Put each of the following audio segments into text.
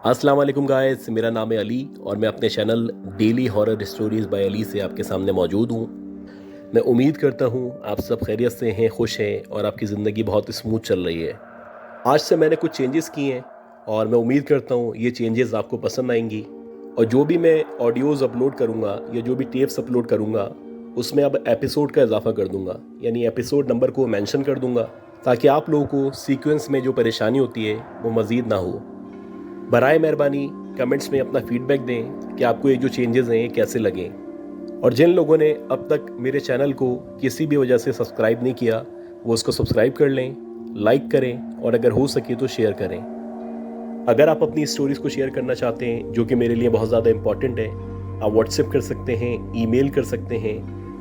अस्सलाम वालेकुम गाइस, मेरा नाम है अली और मैं अपने channel daily horror stories by Ali से आपके सामने मौजूद हूँ। मैं उम्मीद करता हूँ आप सब खैरियत से हैं, खुश हैं और आपकी ज़िंदगी बहुत स्मूथ चल रही है। आज से मैंने कुछ चेंजेस किए हैं और मैं उम्मीद करता हूँ ये चेंजेस आपको पसंद आएंगी। और जो भी मैं ऑडियोज़ अपलोड करूँगा या जो भी टेप्स अपलोड करूँगा उसमें अब एपिसोड का इजाफा कर दूँगा, यानी एपिसोड नंबर को मेंशन कर दूँगा ताकि आप लोगों को सीक्वेंस में जो परेशानी होती है वो मज़ीद ना हो। बराए मेहरबानी कमेंट्स में अपना फीडबैक दें कि आपको ये जो चेंजेस हैं ये कैसे लगें। और जिन लोगों ने अब तक मेरे चैनल को किसी भी वजह से सब्सक्राइब नहीं किया वो उसको सब्सक्राइब कर लें, लाइक करें और अगर हो सके तो शेयर करें। अगर आप अपनी स्टोरीज़ को शेयर करना चाहते हैं जो कि मेरे लिए बहुत ज़्यादा इंपॉर्टेंट है, आप व्हाट्सएप कर सकते हैं, ईमेल कर सकते हैं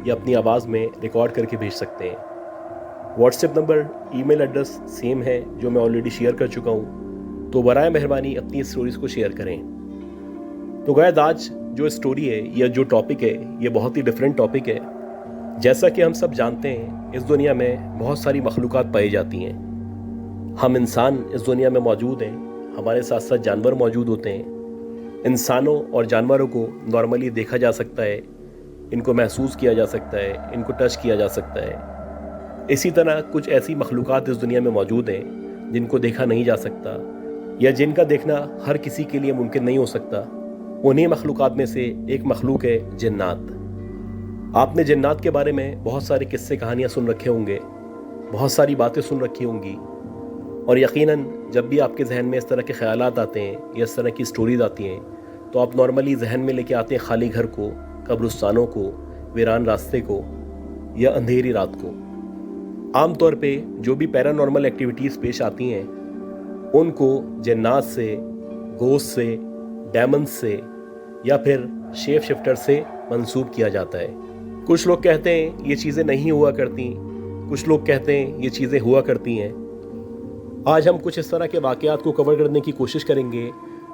या अपनी आवाज़ में रिकॉर्ड करके भेज सकते हैं। WhatsApp number, email address same है जो मैं ऑलरेडी शेयर कर चुका हूँ, तो बराए मेहरबानी अपनी स्टोरीज़ को शेयर करें। तो गायद आज जो स्टोरी है या जो टॉपिक है ये बहुत ही डिफरेंट टॉपिक है। जैसा कि हम सब जानते हैं इस दुनिया में बहुत सारी मखलूक़ात पाई जाती हैं। हम इंसान इस दुनिया में मौजूद हैं, हमारे साथ साथ जानवर मौजूद होते हैं। इंसानों और जानवरों को नॉर्मली देखा जा सकता है, इनको महसूस किया जा सकता है, इनको टच किया जा सकता है। इसी तरह कुछ ऐसी मखलूक़ात इस दुनिया में मौजूद हैं जिनको देखा नहीं जा सकता या जिनका देखना हर किसी के लिए मुमकिन नहीं हो सकता। उन्हीं मखलूक़ात में से एक मखलूक है जिन्नात। आपने जिन्नात के बारे में बहुत सारे किस्से कहानियाँ सुन रखे होंगे, बहुत सारी बातें सुन रखी होंगी और यकीनन जब भी आपके जहन में इस तरह के ख़यालात आते हैं या इस तरह की स्टोरीज आती हैं तो आप नॉर्मली जहन में लेके आते हैं खाली घर को, कब्रिस्तानों को, वीरान रास्ते को या अंधेरी रात को। आम तौर पे जो भी पैरानॉर्मल एक्टिविटीज़ पेश आती हैं उनको जिन्नात से, गोश्त से, डेमन्स से या फिर शेप शिफ्टर से मंसूब किया जाता है। कुछ लोग कहते हैं ये चीज़ें नहीं हुआ करती, कुछ लोग कहते हैं ये चीज़ें हुआ करती हैं। आज हम कुछ इस तरह के वाक़यात को कवर करने की कोशिश करेंगे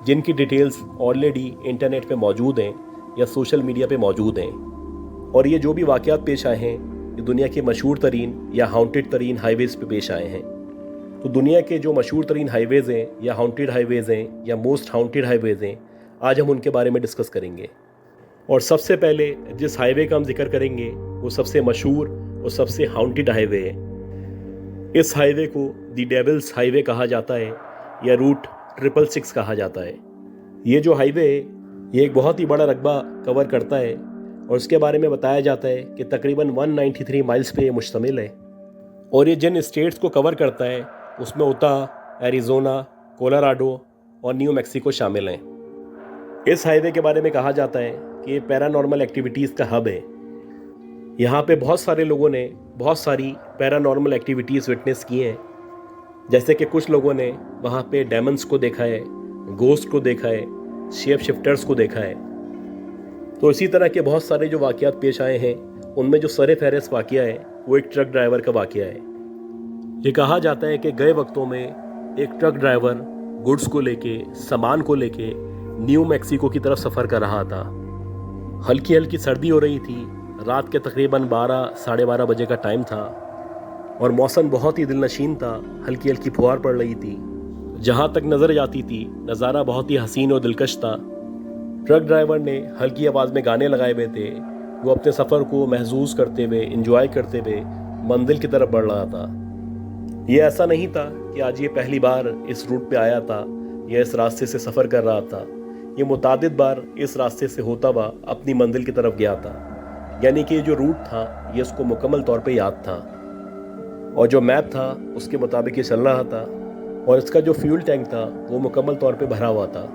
जिनकी डिटेल्स ऑलरेडी इंटरनेट पे मौजूद हैं या सोशल मीडिया पे मौजूद हैं। और ये जो भी वाक़यात पेश आए हैं ये दुनिया के मशहूर तरीन या हाउंटेड तरीन हाईवेज़ पे पेश आए हैं। तो दुनिया के जो मशहूर तरीन हाईवेज़ हैं या हाउंटेड हाईवेज़ हैं या मोस्ट हाउंटेड हाईवेज़ हैं, आज हम उनके बारे में डिस्कस करेंगे। और सबसे पहले जिस हाईवे का हम जिक्र करेंगे वो सबसे मशहूर और सबसे हाउंटेड हाईवे है। इस हाईवे को द डेविल्स हाईवे कहा जाता है या रूट 666 कहा जाता है। ये जो हाईवे है ये एक बहुत ही बड़ा रकबा कवर करता है और उसके बारे में बताया जाता है कि तकरीबन 193 माइल्स पे ये मुश्तमिल है। और ये जिन स्टेट्स को कवर करता है उसमें उता, एरिज़ोना, कोलोराडो और न्यू मैक्सिको शामिल हैं। इस हाईवे के बारे में कहा जाता है कि ये पैरानॉर्मल एक्टिविटीज़ का हब है। यहाँ पे बहुत सारे लोगों ने बहुत सारी पैरानॉर्मल एक्टिविटीज़ विटनेस की हैं, जैसे कि कुछ लोगों ने वहाँ पे डेमन्स को देखा है, गोस्ट को देखा है, शेप शिफ्टर्स को देखा है। तो इसी तरह के बहुत सारे जो वाक़यात पेश आए हैं उनमें जो सर फहरिस्त वाक़या है वो एक ट्रक ड्राइवर का वाक़या है। ये कहा जाता है कि गए वक्तों में एक ट्रक ड्राइवर गुड्स को लेके, सामान को लेके न्यू मैक्सिको की तरफ सफ़र कर रहा था। हल्की हल्की सर्दी हो रही थी, रात के तकरीबन 12 साढ़े 12 बजे का टाइम था और मौसम बहुत ही दिलनशीन था। हल्की हल्की फुहार पड़ रही थी, जहाँ तक नज़र जाती थी नज़ारा बहुत ही हसीन और दिलकश था। ट्रक ड्राइवर ने हल्की आवाज़ में गाने लगाए हुए थे, वो अपने सफ़र को महसूस करते हुए, इंजॉय करते हुए मंजिल की तरफ बढ़ रहा था। ये ऐसा नहीं था कि आज ये पहली बार इस रूट पे आया था या इस रास्ते से सफ़र कर रहा था। ये मुतादिद बार इस रास्ते से होता हुआ अपनी मंजिल की तरफ गया था, यानी कि जो रूट था ये उसको मुकम्मल तौर पे याद था और जो मैप था उसके मुताबिक ये चल रहा था और इसका जो फ्यूल टैंक था वो मुकम्मल तौर पे भरा हुआ था।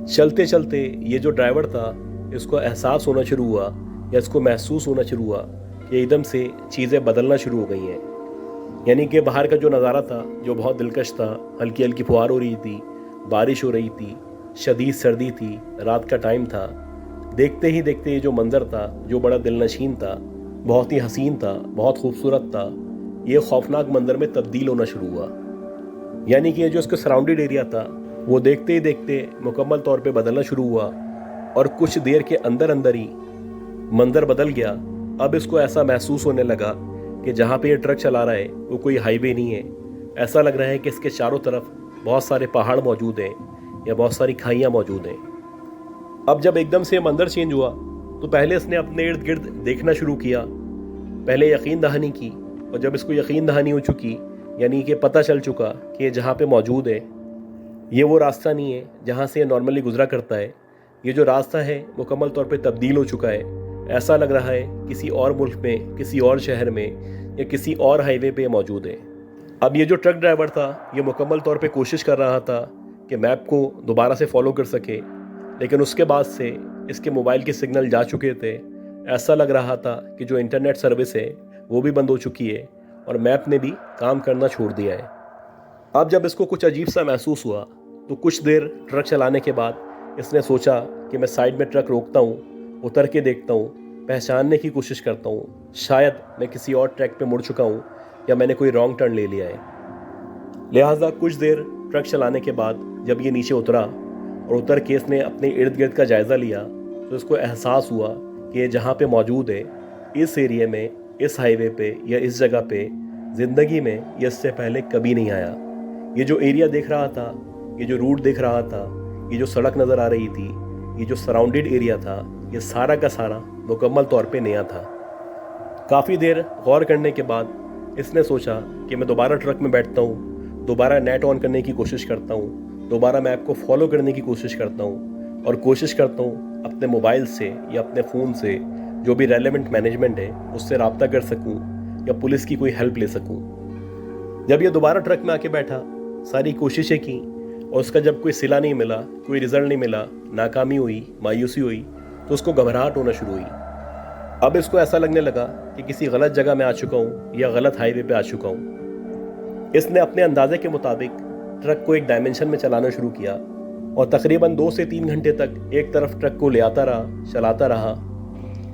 चलते चलते ये जो ड्राइवर था इसको एहसास होना शुरू हुआ या इसको महसूस होना शुरू हुआ कि एकदम से चीज़ें बदलना शुरू हो गई हैं। यानी कि बाहर का जो नज़ारा था जो बहुत दिलकश था, हल्की हल्की फुहार हो रही थी, बारिश हो रही थी, शदीद सर्दी थी, रात का टाइम था। देखते ही देखते ये जो मंज़र था जो बड़ा दिलनशीन था, बहुत ही हसीन था, बहुत खूबसूरत था, ये खौफनाक मंज़र में तब्दील होना शुरू हुआ। यानी कि ये जो इसका सराउंडेड एरिया था वो देखते ही देखते मुकम्मल तौर पे बदलना शुरू हुआ और कुछ देर के अंदर अंदर ही मंज़र बदल गया। अब इसको ऐसा महसूस होने लगा कि जहाँ पे ये ट्रक चला रहा है वो कोई हाईवे नहीं है। ऐसा लग रहा है कि इसके चारों तरफ बहुत सारे पहाड़ मौजूद हैं या बहुत सारी खाइयाँ मौजूद हैं। अब जब एकदम से मंजर चेंज हुआ तो पहले इसने अपने इर्द गिर्द देखना शुरू किया। पहले यकीन दहानी की, और जब इसको यकीन दहानी हो चुकी, यानी कि पता चल चुका कि जहाँ पे मौजूद है ये वो रास्ता नहीं है जहाँ से ये नॉर्मली गुजरा करता है, ये जो रास्ता है मुकम्मल तौर पे तब्दील हो चुका है। ऐसा लग रहा है किसी और मुल्क में, किसी और शहर में या किसी और हाईवे पे मौजूद है। अब ये जो ट्रक ड्राइवर था ये मुकम्मल तौर पे कोशिश कर रहा था कि मैप को दोबारा से फॉलो कर सके, लेकिन उसके बाद से इसके मोबाइल के सिग्नल जा चुके थे। ऐसा लग रहा था कि जो इंटरनेट सर्विस है वो भी बंद हो चुकी है और मैप ने भी काम करना छोड़ दिया है। अब जब इसको कुछ अजीब सा महसूस हुआ तो कुछ देर ट्रक चलाने के बाद इसने सोचा कि मैं साइड में ट्रक रोकता हूँ, उतर के देखता हूँ, पहचानने की कोशिश करता हूँ, शायद मैं किसी और ट्रैक पे मुड़ चुका हूँ या मैंने कोई रॉन्ग टर्न ले लिया है। लिहाजा कुछ देर ट्रक चलाने के बाद जब ये नीचे उतरा और उतर के इसने अपने इर्द गिर्द का जायज़ा लिया तो इसको एहसास हुआ कि जहाँ पे मौजूद है इस एरिया में, इस हाईवे पे या इस जगह पे ज़िंदगी में ये इससे पहले कभी नहीं आया। ये जो एरिया देख रहा था, ये जो रूट देख रहा था, ये जो सड़क नज़र आ रही थी, ये जो सराउंडेड एरिया था, ये सारा का सारा मुकम्मल तौर पे नया था। काफ़ी देर गौर करने के बाद इसने सोचा कि मैं दोबारा ट्रक में बैठता हूँ, दोबारा नेट ऑन करने की कोशिश करता हूँ, दोबारा मैप को फॉलो करने की कोशिश करता हूँ और कोशिश करता हूँ अपने मोबाइल से या अपने फ़ोन से जो भी रेलेवेंट मैनेजमेंट है उससे रब्ता कर सकूँ या पुलिस की कोई हेल्प ले सकूँ। जब ये दोबारा ट्रक में आके बैठा, सारी कोशिशें की और उसका जब कोई सिला नहीं मिला, कोई रिज़ल्ट नहीं मिला, नाकामी हुई, मायूसी हुई, तो उसको घबराहट होना शुरू हुई। अब इसको ऐसा लगने लगा कि किसी गलत जगह में आ चुका हूँ या गलत हाईवे पे आ चुका हूँ। इसने अपने अंदाजे के मुताबिक ट्रक को एक डायमेंशन में चलाना शुरू किया और तकरीबन 2 से 3 घंटे तक एक तरफ ट्रक को ले आता रहा, चलाता रहा।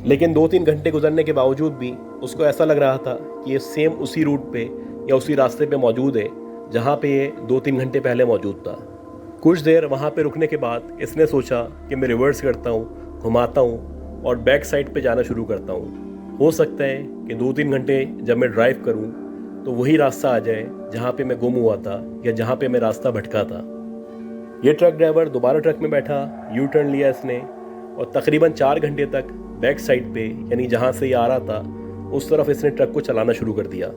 लेकिन 2-3 घंटे गुजरने के बावजूद भी उसको ऐसा लग रहा था कि ये सेम उसी रूट पे या उसी रास्ते पे मौजूद है जहाँ पे ये 2-3 घंटे पहले मौजूद था। कुछ देर वहाँ पे रुकने के बाद इसने सोचा कि मैं रिवर्स करता हूँ, घुमाता हूँ और बैक साइड पे जाना शुरू करता हूँ। हो सकता है कि 2-3 घंटे जब मैं ड्राइव करूँ तो वही रास्ता आ जाए जहाँ पे मैं गुम हुआ था या जहाँ पे मैं रास्ता भटका था। ये ट्रक ड्राइवर दोबारा ट्रक में बैठा, यू टर्न लिया इसने और तकरीबन 4 घंटे तक बैक साइड पे, यानी जहाँ से ये आ रहा था उस तरफ इसने ट्रक को चलाना शुरू कर दिया।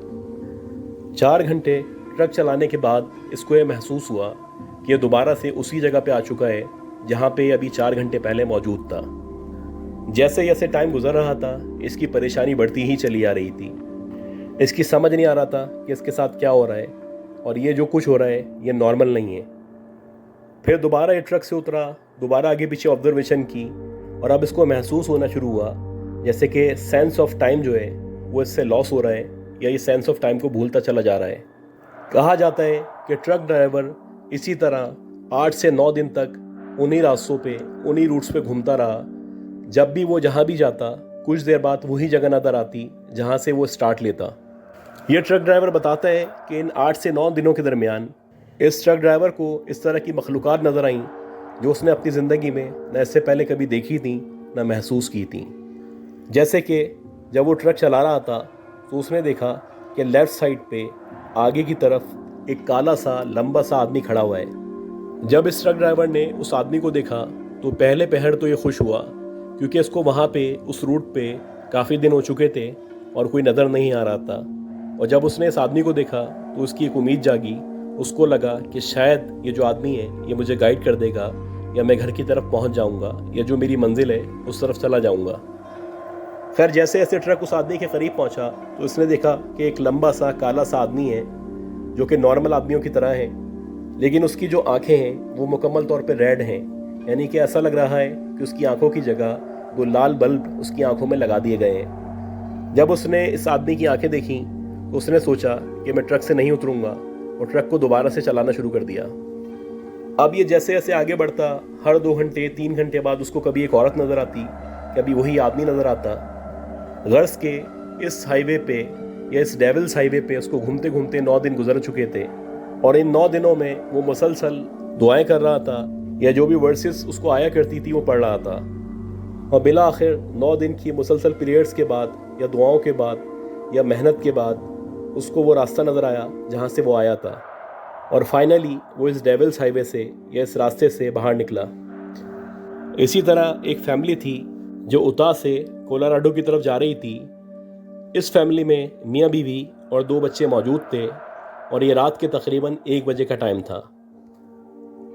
4 घंटे ट्रक चलाने के बाद इसको ये महसूस हुआ कि ये दोबारा से उसी जगह पे आ चुका है जहाँ पे अभी 4 घंटे पहले मौजूद था। जैसे जैसे टाइम गुजर रहा था इसकी परेशानी बढ़ती ही चली आ रही थी। इसकी समझ नहीं आ रहा था कि इसके साथ क्या हो रहा है और ये जो कुछ हो रहा है ये नॉर्मल नहीं है। फिर दोबारा ये ट्रक से उतरा, दोबारा आगे पीछे ऑब्जर्वेशन की और अब इसको महसूस होना शुरू हुआ जैसे कि सेंस ऑफ टाइम जो है वो इससे लॉस हो रहा है या ये सेंस ऑफ टाइम को भूलता चला जा रहा है। कहा जाता है कि ट्रक ड्राइवर इसी तरह 8 से 9 दिन तक उन्हीं रास्तों पे, उन्हीं रूट्स पे घूमता रहा। जब भी वो जहाँ भी जाता कुछ देर बाद वही जगह नज़र आती जहाँ से वो स्टार्ट लेता। ये ट्रक ड्राइवर बताता है कि इन 8 से 9 दिनों के दरमियान इस ट्रक ड्राइवर को इस तरह की मखलूक़ात नज़र आईं जो उसने अपनी ज़िंदगी में न इससे पहले कभी देखी थी न महसूस की थी। जैसे कि जब वो ट्रक चला रहा था तो उसने देखा कि लेफ़्ट साइड पे आगे की तरफ एक काला सा लंबा सा आदमी खड़ा हुआ है। जब इस ट्रक ड्राइवर ने उस आदमी को देखा तो पहले पहर तो ये खुश हुआ क्योंकि इसको वहाँ पे उस रूट पे काफ़ी दिन हो चुके थे और कोई नज़र नहीं आ रहा था। और जब उसने इस आदमी को देखा तो उसकी एक उम्मीद जागी। उसको लगा कि शायद ये जो आदमी है ये मुझे गाइड कर देगा या मैं घर की तरफ पहुंच जाऊंगा या जो मेरी मंजिल है उस तरफ चला जाऊंगा। खैर जैसे जैसे ट्रक उस आदमी के करीब पहुंचा तो उसने देखा कि एक लंबा सा काला सा आदमी है जो कि नॉर्मल आदमियों की तरह है, लेकिन उसकी जो आँखें हैं वो मुकम्मल तौर पर रेड हैं, यानी कि ऐसा लग रहा है कि उसकी आँखों की जगह 2 लाल बल्ब उसकी आँखों में लगा दिए गए हैं। जब उसने इस आदमी की आँखें देखी तो उसने सोचा कि मैं ट्रक से नहीं उतरूंगा और ट्रक को दोबारा से चलाना शुरू कर दिया। अब ये जैसे जैसे आगे बढ़ता हर 2 घंटे 3 घंटे बाद उसको कभी एक औरत नज़र आती, कभी वही आदमी नज़र आता। गर्ज के इस हाईवे पे या इस डेविल्स हाईवे पे उसको घूमते घूमते 9 दिन गुजर चुके थे और इन 9 दिनों में वो मुसलसल दुआएं कर रहा था या जो भी वर्सेस उसको आया करती थी वो पढ़ रहा था। और बिला आखिर 9 दिन की मुसलसल पीरियड्स के बाद या दुआओं के बाद या मेहनत के बाद उसको वो रास्ता नज़र आया जहाँ से वो आया था। اور فائنلی وہ اس ڈیولس ہائی وے سے یا اس راستے سے باہر نکلا۔ اسی طرح ایک فیملی تھی جو اتا سے کولوراڈو کی طرف جا رہی تھی۔ اس فیملی میں میاں بیوی اور 2 بچے موجود تھے اور یہ رات کے تقریباً 1 بجے کا ٹائم تھا۔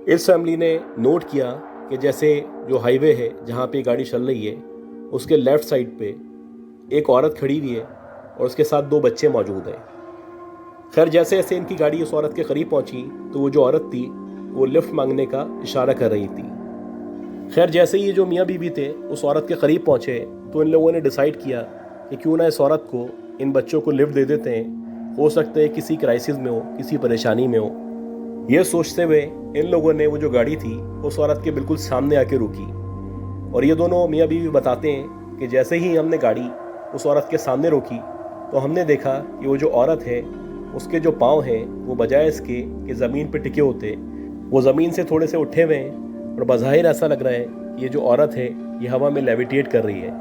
اس فیملی نے نوٹ کیا کہ جیسے جو ہائی وے ہے جہاں پہ گاڑی چل رہی ہے اس کے لیفٹ سائڈ پہ ایک عورت کھڑی ہوئی ہے اور اس کے ساتھ 2 بچے موجود ہیں۔ خیر جیسے جیسے ان کی گاڑی اس عورت کے قریب پہنچی تو وہ جو عورت تھی وہ لفٹ مانگنے کا اشارہ کر رہی تھی۔ خیر جیسے ہی جو میاں بیوی تھے اس عورت کے قریب پہنچے تو ان لوگوں نے ڈیسائیڈ کیا کہ کیوں نہ اس عورت کو ان بچوں کو لفٹ دے دیتے ہیں، ہو سکتا ہے کسی کرائسس میں ہو، کسی پریشانی میں ہو۔ یہ سوچتے ہوئے ان لوگوں نے وہ جو گاڑی تھی اس عورت کے بالکل سامنے آ کے روکی، اور یہ دونوں میاں بیوی بتاتے ہیں کہ جیسے ہی ہم نے گاڑی اس عورت کے سامنے روکی تو ہم نے دیکھا کہ وہ جو عورت ہے اس کے جو پاؤں ہیں وہ بجائے اس کے کہ زمین پہ ٹکے ہوتے وہ زمین سے تھوڑے سے اٹھے ہوئے ہیں، اور بظاہر ایسا لگ رہا ہے کہ یہ جو عورت ہے یہ ہوا میں لیویٹیٹ کر رہی ہے۔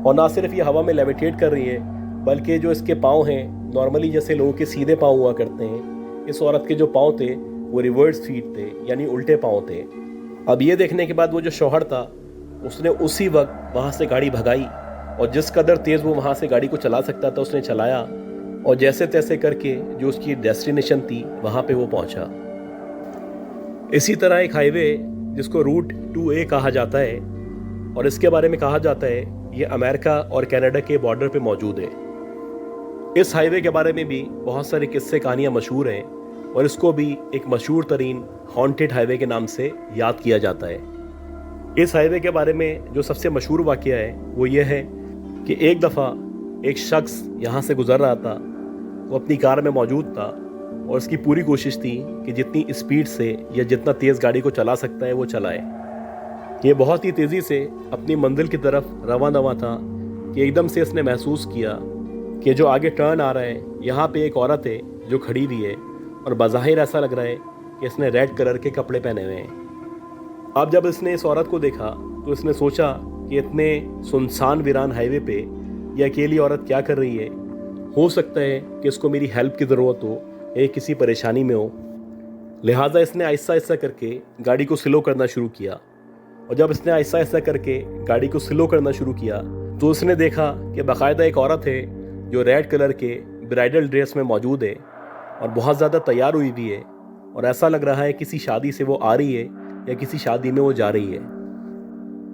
اور نہ صرف یہ ہوا میں لیویٹیٹ کر رہی ہے بلکہ جو اس کے پاؤں ہیں نارملی جیسے لوگوں کے سیدھے پاؤں ہوا کرتے ہیں، اس عورت کے جو پاؤں تھے وہ ریورس فیٹ تھے، یعنی الٹے پاؤں تھے۔ اب یہ دیکھنے کے بعد وہ جو شوہر تھا اس نے اسی وقت وہاں سے گاڑی بھگائی، اور جس قدر تیز وہ وہاں سے گاڑی کو چلا سکتا تھا اس نے چلایا، اور جیسے تیسے کر کے جو اس کی ڈیسٹینیشن تھی وہاں پہ وہ پہنچا۔ اسی طرح ایک ہائی وے جس کو روٹ 2A کہا جاتا ہے، اور اس کے بارے میں کہا جاتا ہے یہ امریکہ اور کینیڈا کے بارڈر پہ موجود ہے۔ اس ہائی وے کے بارے میں بھی بہت سارے قصے کہانیاں مشہور ہیں، اور اس کو بھی ایک مشہور ترین ہانٹڈ ہائی وے کے نام سے یاد کیا جاتا ہے۔ اس ہائی وے کے بارے میں جو سب سے مشہور واقعہ ہے وہ یہ ہے کہ ایک دفعہ ایک شخص یہاں سے گزر رہا تھا، وہ اپنی کار میں موجود تھا، اور اس کی پوری کوشش تھی کہ جتنی اسپیڈ سے یا جتنا تیز گاڑی کو چلا سکتا ہے وہ چلائے۔ یہ بہت ہی تیزی سے اپنی منزل کی طرف رواں تھا کہ ایک دم سے اس نے محسوس کیا کہ جو آگے ٹرن آ رہا ہے یہاں پہ ایک عورت ہے جو کھڑی ہوئی ہے، اور بظاہر ایسا لگ رہا ہے کہ اس نے ریڈ کلر کے کپڑے پہنے ہوئے ہیں۔ اب جب اس نے اس عورت کو دیکھا تو اس نے سوچا کہ اتنے سنسان ویران ہائی وے پہ یہ اکیلی عورت کیا کر رہی ہے، ہو سکتا ہے کہ اس کو میری ہیلپ کی ضرورت ہو یا کسی پریشانی میں ہو۔ لہٰذا اس نے آہستہ آہستہ کر کے گاڑی کو سلو کرنا شروع کیا، اور جب اس نے آہستہ آہستہ کر کے گاڑی کو سلو کرنا شروع کیا تو اس نے دیکھا کہ باقاعدہ ایک عورت ہے جو ریڈ کلر کے برائڈل ڈریس میں موجود ہے اور بہت زیادہ تیار ہوئی بھی ہے، اور ایسا لگ رہا ہے کسی شادی سے وہ آ رہی ہے یا کسی شادی میں وہ جا رہی ہے۔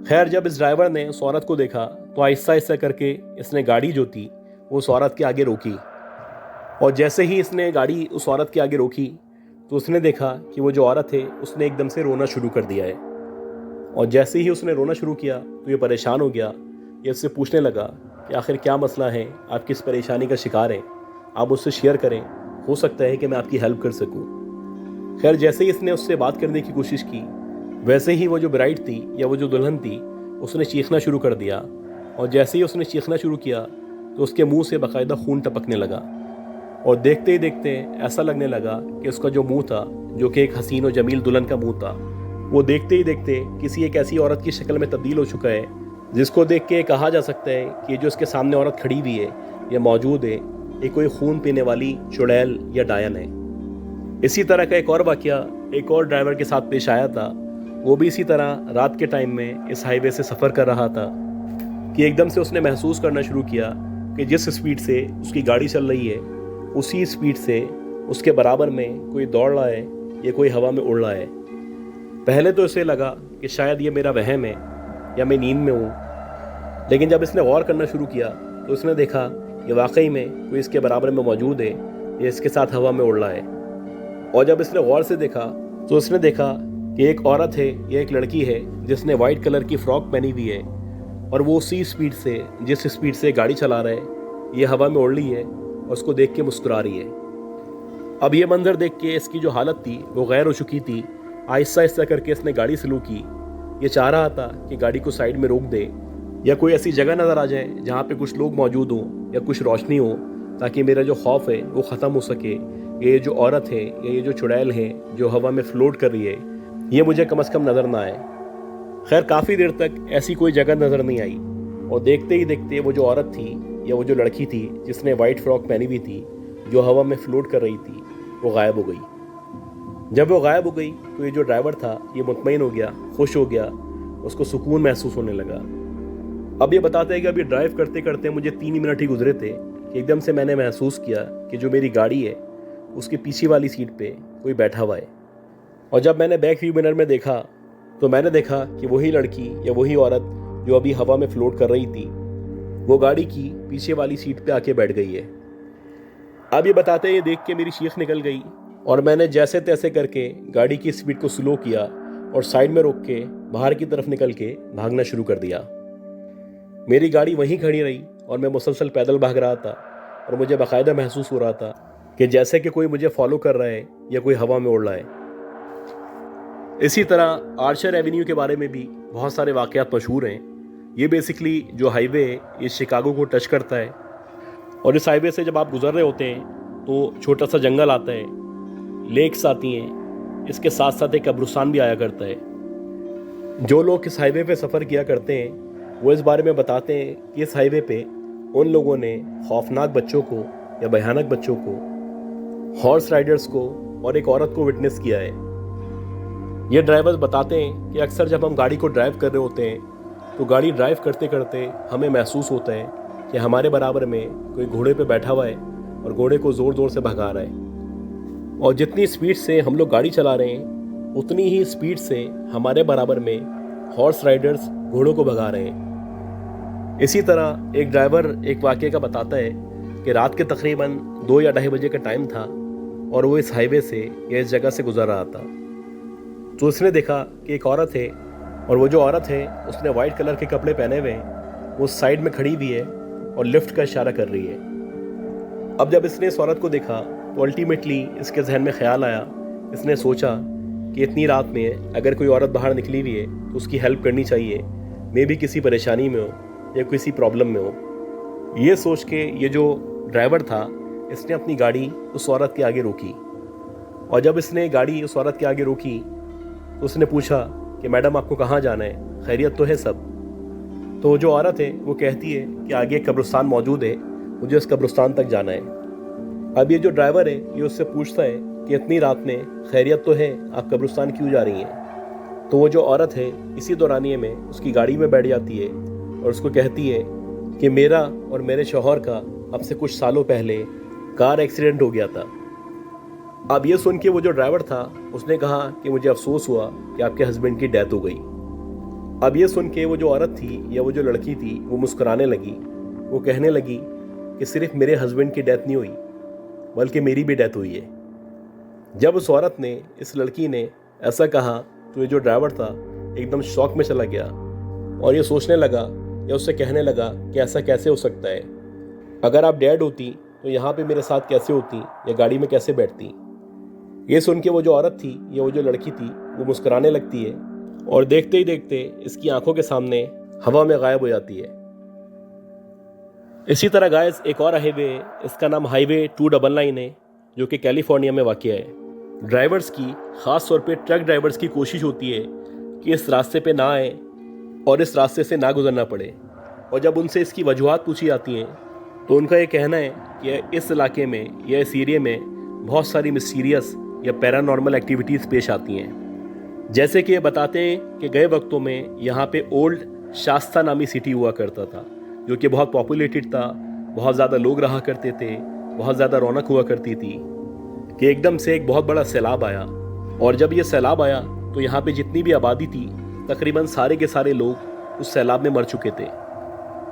خیر جب اس ڈرائیور نے اس عورت کو دیکھا تو آہستہ آہستہ کر کے اس نے گاڑی جو تھی وہ اس عورت کے آگے روکی، اور جیسے ہی اس نے گاڑی اس عورت کے آگے روکی تو اس نے دیکھا کہ وہ جو عورت ہے اس نے ایک دم سے رونا شروع کر دیا ہے، اور جیسے ہی اس نے رونا شروع کیا تو یہ پریشان ہو گیا۔ یہ اس سے پوچھنے لگا کہ آخر کیا مسئلہ ہے، آپ کس پریشانی کا شکار ہیں، آپ اس سے شیئر کریں، ہو سکتا ہے کہ میں آپ کی ہیلپ کر سکوں۔ خیر جیسے ہی اس نے اس سے بات کرنے کی کوشش کی ویسے ہی وہ جو برائڈ تھی یا وہ جو دلہن تھی اس نے چیخنا شروع کر دیا، اور جیسے ہی اس نے چیخنا شروع کیا تو اس کے منہ سے باقاعدہ خون ٹپکنے لگا، اور دیکھتے ہی دیکھتے ایسا لگنے لگا کہ اس کا جو منہ تھا جو کہ ایک حسین و جمیل دلہن کا منہ تھا وہ دیکھتے ہی دیکھتے کسی ایک ایسی عورت کی شکل میں تبدیل ہو چکا ہے جس کو دیکھ کے کہا جا سکتا ہے کہ جو اس کے سامنے عورت کھڑی ہوئی ہے یا موجود ہے یہ کوئی خون پینے والی چڑیل یا ڈائن ہے۔ اسی طرح کا ایک اور واقعہ ایک اور ڈرائیور کے ساتھ پیش آیا تھا، وہ بھی اسی طرح رات کے ٹائم میں اس ہائی وے سے سفر کر رہا تھا کہ ایک دم سے اس نے محسوس کرنا شروع کیا کہ جس اسپیڈ سے اس کی گاڑی چل رہی ہے اسی اسپیڈ سے اس کے برابر میں کوئی دوڑ رہا ہے یا کوئی ہوا میں اڑ رہا ہے۔ پہلے تو اسے لگا کہ شاید یہ میرا وہم ہے یا میں نیند میں ہوں، لیکن جب اس نے غور کرنا شروع کیا تو اس نے دیکھا کہ واقعی میں کوئی اس کے برابر میں موجود ہے یا اس کے ساتھ ہوا میں اڑ رہا ہے۔ اور جب اس نے غور سے دیکھا تو اس نے دیکھا کہ ایک عورت ہے یا ایک لڑکی ہے جس نے وائٹ کلر کی فراک پہنی ہوئی ہے، اور وہ اسی اسپیڈ سے جس اسپیڈ سے گاڑی چلا رہا ہے یہ ہوا میں اڑ رہی ہے اور اس کو دیکھ کے مسکرا رہی ہے۔ اب یہ منظر دیکھ کے اس کی جو حالت تھی وہ غیر ہو چکی تھی۔ آہستہ آہستہ کر کے اس نے گاڑی سلو کی، یہ چاہ رہا تھا کہ گاڑی کو سائڈ میں روک دے یا کوئی ایسی جگہ نظر آ جائے جہاں پہ کچھ لوگ موجود ہوں یا کچھ روشنی ہو تاکہ میرا جو خوف ہے وہ ختم ہو سکے، یہ جو عورت ہے یا یہ جو چڑیل ہے جو ہوا میں فلوٹ کر رہی ہے یہ مجھے کم از کم نظر نہ آئے۔ خیر کافی دیر تک ایسی کوئی جگہ نظر نہیں آئی، اور دیکھتے ہی دیکھتے وہ جو عورت تھی یا وہ جو لڑکی تھی جس نے وائٹ فراک پہنی ہوئی تھی جو ہوا میں فلوٹ کر رہی تھی وہ غائب ہو گئی۔ جب وہ غائب ہو گئی تو یہ جو ڈرائیور تھا یہ مطمئن ہو گیا، خوش ہو گیا، اس کو سکون محسوس ہونے لگا۔ اب یہ بتاتے ہیں کہ اب یہ ڈرائیو کرتے کرتے مجھے 3 منٹ ہی گزرے تھے کہ ایک دم سے میں نے محسوس کیا کہ جو میری گاڑی ہے اس کی پیچھے والی سیٹ پہ کوئی بیٹھا ہوا ہے، اور جب میں نے بیک ویو مرر میں دیکھا تو میں نے دیکھا کہ وہی لڑکی یا وہی عورت جو ابھی ہوا میں فلوٹ کر رہی تھی وہ گاڑی کی پیچھے والی سیٹ پہ آ کے بیٹھ گئی ہے۔ اب یہ بتاتے ہیں یہ دیکھ کے میری چیخ نکل گئی، اور میں نے جیسے تیسے کر کے گاڑی کی سپیڈ کو سلو کیا اور سائیڈ میں روک کے باہر کی طرف نکل کے بھاگنا شروع کر دیا۔ میری گاڑی وہیں کھڑی رہی اور میں مسلسل پیدل بھاگ رہا تھا، اور مجھے باقاعدہ محسوس ہو رہا تھا کہ جیسے کہ کوئی مجھے فالو کر رہا ہے یا کوئی ہوا میں اڑ رہا ہے۔ اسی طرح آرچر ایونیو کے بارے میں بھی بہت سارے واقعات مشہور ہیں۔ یہ بیسکلی جو ہائی وے ہے یہ شکاگو کو ٹچ کرتا ہے، اور اس ہائی وے سے جب آپ گزر رہے ہوتے ہیں تو چھوٹا سا جنگل آتا ہے، لیکس آتی ہیں، اس کے ساتھ ساتھ ایک قبرستان بھی آیا کرتا ہے۔ جو لوگ اس ہائی وے پہ سفر کیا کرتے ہیں وہ اس بارے میں بتاتے ہیں کہ اس ہائی وے پہ ان لوگوں نے خوفناک بچوں کو یا بھیانک بچوں کو، ہارس رائڈرز کو اور ایک عورت کو وٹنس کیا ہے۔ یہ ڈرائیورز بتاتے ہیں کہ اکثر جب ہم گاڑی کو ڈرائیو کر رہے ہوتے ہیں تو گاڑی ڈرائیو کرتے کرتے ہمیں محسوس ہوتا ہے کہ ہمارے برابر میں کوئی گھوڑے پہ بیٹھا ہوا ہے اور گھوڑے کو زور زور سے بھگا رہا ہے، اور جتنی سپیڈ سے ہم لوگ گاڑی چلا رہے ہیں اتنی ہی سپیڈ سے ہمارے برابر میں ہارس رائڈرز گھوڑوں کو بھگا رہے ہیں۔ اسی طرح ایک ڈرائیور ایک واقعے کا بتاتا ہے کہ رات کے تقریباً 2 یا 2:30 بجے کا ٹائم تھا، اور وہ اس ہائی وے سے یا اس جگہ سے گزر رہا تھا، تو اس نے دیکھا کہ ایک عورت ہے، اور وہ جو عورت ہے اس نے وائٹ کلر کے کپڑے پہنے ہوئے ہیں، وہ سائیڈ میں کھڑی ہوئی ہے اور لفٹ کا اشارہ کر رہی ہے۔ اب جب اس نے اس عورت کو دیکھا تو الٹیمیٹلی اس کے ذہن میں خیال آیا، اس نے سوچا کہ اتنی رات میں اگر کوئی عورت باہر نکلی ہوئی ہے تو اس کی ہیلپ کرنی چاہیے، میں بھی کسی پریشانی میں ہو یا کسی پرابلم میں ہو۔ یہ سوچ کے یہ جو ڈرائیور تھا اس نے اپنی گاڑی اس عورت کے آگے روکی، اور جب اس نے گاڑی اس عورت کے آگے روکی تو اس نے پوچھا کہ میڈم آپ کو کہاں جانا ہے، خیریت تو ہے سب؟ تو جو عورت ہے وہ کہتی ہے کہ آگے ایک قبرستان موجود ہے، مجھے اس قبرستان تک جانا ہے۔ اب یہ جو ڈرائیور ہے یہ اس سے پوچھتا ہے کہ اتنی رات میں خیریت تو ہے، آپ قبرستان کیوں جا رہی ہیں؟ تو وہ جو عورت ہے اسی دورانیے میں اس کی گاڑی میں بیٹھ جاتی ہے اور اس کو کہتی ہے کہ میرا اور میرے شوہر کا اب سے کچھ سالوں پہلے کار ایکسیڈنٹ ہو گیا تھا۔ اب یہ سن کے وہ جو ڈرائیور تھا اس نے کہا کہ مجھے افسوس ہوا کہ آپ کے ہسبینڈ کی ڈیتھ ہو گئی۔ اب یہ سن کے وہ جو عورت تھی یا وہ جو لڑکی تھی وہ مسکرانے لگی، وہ کہنے لگی کہ صرف میرے ہسبینڈ کی ڈیتھ نہیں ہوئی بلکہ میری بھی ڈیتھ ہوئی ہے۔ جب اس عورت نے، اس لڑکی نے ایسا کہا تو یہ جو ڈرائیور تھا ایک دم شوق میں چلا گیا، اور یہ سوچنے لگا یا اس سے کہنے لگا کہ ایسا کیسے ہو سکتا ہے، اگر آپ ڈیڈ ہوتی تو یہاں پہ میرے ساتھ کیسے ہوتی یا گاڑی میں کیسے بیٹھتی۔ یہ سن کے وہ جو عورت تھی یا وہ جو لڑکی تھی وہ مسکرانے لگتی ہے، اور دیکھتے ہی دیکھتے اس کی آنکھوں کے سامنے ہوا میں غائب ہو جاتی ہے۔ اسی طرح گائز ایک اور ہائی وے ہے، اس کا نام ہائی وے 299 ہے، جو کہ کیلیفورنیا میں واقع ہے۔ ڈرائیورز کی، خاص طور پہ ٹرک ڈرائیورز کی کوشش ہوتی ہے کہ اس راستے پہ نہ آئیں اور اس راستے سے نہ گزرنا پڑے، اور جب ان سے اس کی وجوہات پوچھی جاتی ہیں تو ان کا یہ کہنا ہے کہ اس علاقے میں یا اس ایریے میں بہت ساری مسٹیریس یا پیرانارمل ایکٹیویٹیز پیش آتی ہیں۔ جیسے کہ یہ بتاتے ہیں کہ گئے وقتوں میں یہاں پہ اولڈ شاستہ نامی سٹی ہوا کرتا تھا، جو کہ بہت پاپولیٹڈ تھا، بہت زیادہ لوگ رہا کرتے تھے، بہت زیادہ رونق ہوا کرتی تھی، کہ ایک دم سے ایک بہت بڑا سیلاب آیا، اور جب یہ سیلاب آیا تو یہاں پہ جتنی بھی آبادی تھی تقریباً سارے کے سارے لوگ اس سیلاب میں مر چکے تھے،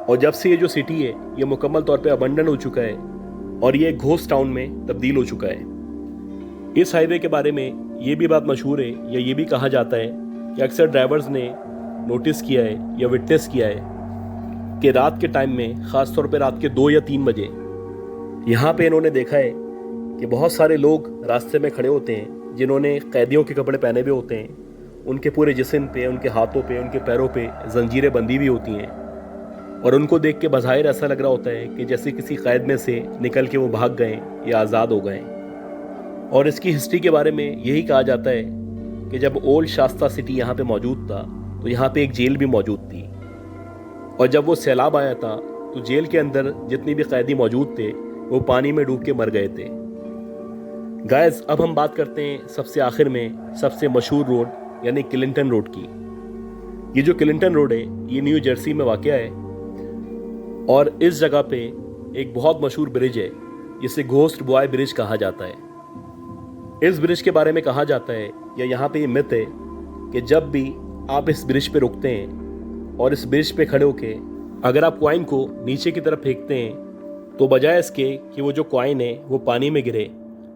اور جب سے یہ جو سٹی ہے یہ مکمل طور پہ ابنڈن ہو چکا ہے اور یہ ایک گھوسٹ ٹاؤن میں تبدیل ہو چکا ہے۔ اس ہائی وے کے بارے میں یہ بھی بات مشہور ہے یا یہ بھی کہا جاتا ہے کہ اکثر ڈرائیورز نے نوٹس کیا ہے یا وٹنس کیا ہے کہ رات کے ٹائم میں، خاص طور پہ رات کے 2 یا 3 بجے، یہاں پہ انہوں نے دیکھا ہے کہ بہت سارے لوگ راستے میں کھڑے ہوتے ہیں جنہوں نے قیدیوں کے کپڑے پہنے ہوئے ہوتے ہیں، ان کے پورے جسم پہ، ان کے ہاتھوں پہ، ان کے پیروں پہ زنجیریں بندھی ہوئی ہوتی ہیں، اور ان کو دیکھ کے بظاہر ایسا لگ رہا ہوتا ہے کہ جیسے کسی قید میں سے نکل کے وہ بھاگ گئے یا آزاد ہو گئے۔ اور اس کی ہسٹری کے بارے میں یہی کہا جاتا ہے کہ جب اولڈ شاستہ سٹی یہاں پہ موجود تھا تو یہاں پہ ایک جیل بھی موجود تھی، اور جب وہ سیلاب آیا تھا تو جیل کے اندر جتنے بھی قیدی موجود تھے وہ پانی میں ڈوب کے مر گئے تھے۔ गाइस अब हम बात करते हैं सबसे आखिर में सबसे मशहूर रोड यानी क्लिंटन रोड की। ये जो क्लिंटन रोड है ये न्यू जर्सी में वाक़या है और इस जगह पे एक बहुत मशहूर ब्रिज है जिसे घोस्ट बॉय ब्रिज कहा जाता है। इस ब्रिज के बारे में कहा जाता है या यहाँ पे ये मिथ है कि जब भी आप इस ब्रिज पे रुकते हैं और इस ब्रिज पे खड़े होके अगर आप कॉइन को नीचे की तरफ फेंकते हैं तो बजाय इसके कि वो जो कॉइन है वो पानी में गिरे,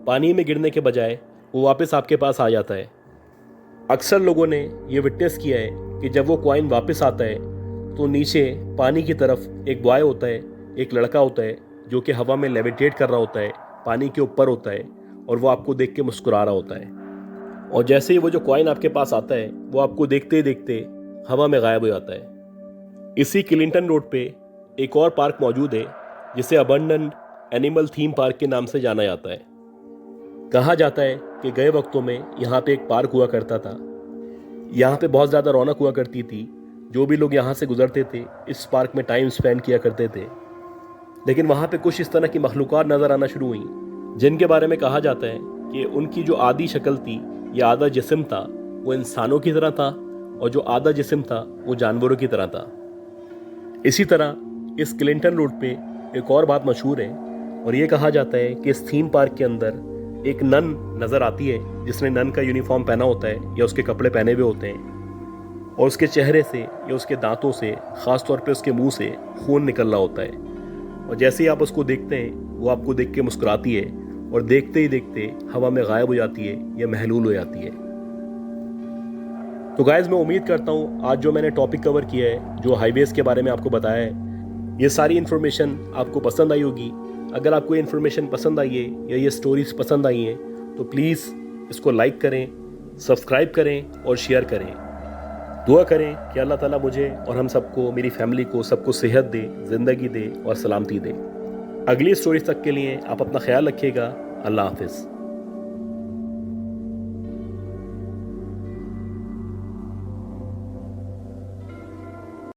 पानी में गिरने के बजाय वो वापस आपके पास आ जाता है। अक्सर लोगों ने ये विटनेस किया है कि जब वो कॉइन वापस आता है तो नीचे पानी की तरफ एक बॉय होता है, एक लड़का होता है जो कि हवा में लेविटेट कर रहा होता है, पानी के ऊपर होता है और वो आपको देख के मुस्कुरा रहा होता है। और जैसे ही वो जो कॉइन आपके पास आता है वो आपको देखते ही देखते हवा में गायब हो जाता है। इसी क्लिंटन रोड पे एक और पार्क मौजूद है जिसे अबंडन एनिमल थीम पार्क के नाम से जाना जाता है। कहा जाता है कि गए वक्तों में यहाँ पे एक पार्क हुआ करता था, यहाँ पे बहुत ज़्यादा रौनक हुआ करती थी, जो भी लोग यहाँ से गुजरते थे इस पार्क में टाइम स्पेंड किया करते थे। लेकिन वहाँ पे कुछ इस तरह की मखलूक़ात नज़र आना शुरू हुई जिनके बारे में कहा जाता है कि उनकी जो आधी शक्ल थी या आधा जिस्म था वो इंसानों की तरह था और जो आधा जिस्म था वो जानवरों की तरह था। इसी तरह इस क्लिंटन रोड पे एक और बात मशहूर है और ये कहा जाता है कि इस थीम पार्क के अंदर एक नन नज़र आती है जिसने नन का यूनिफॉर्म पहना होता है या उसके कपड़े पहने हुए होते हैं और उसके चेहरे से या उसके दांतों से, ख़ास तौर पे उसके मुंह से खून निकल रहा होता है और जैसे ही आप उसको देखते हैं वो आपको देख के मुस्कुराती है और देखते ही देखते हवा में गायब हो जाती है या महलूल हो जाती है। तो गाइस मैं उम्मीद करता हूँ आज जो मैंने टॉपिक कवर किया है, जो हाईवेज़ के बारे में आपको बताया है, ये सारी इन्फॉर्मेशन आपको पसंद आई होगी। अगर आपको ये इन्फॉर्मेशन पसंद आई है या ये स्टोरीज पसंद आई हैं तो प्लीज़ इसको लाइक करें, सब्सक्राइब करें और शेयर करें। दुआ करें कि अल्लाह ताला मुझे और हम सबको, मेरी फैमिली को, सबको सेहत दे, ज़िंदगी दे और सलामती दे। अगली स्टोरीज तक के लिए आप अपना ख्याल रखिएगा। अल्लाह हाफिज़।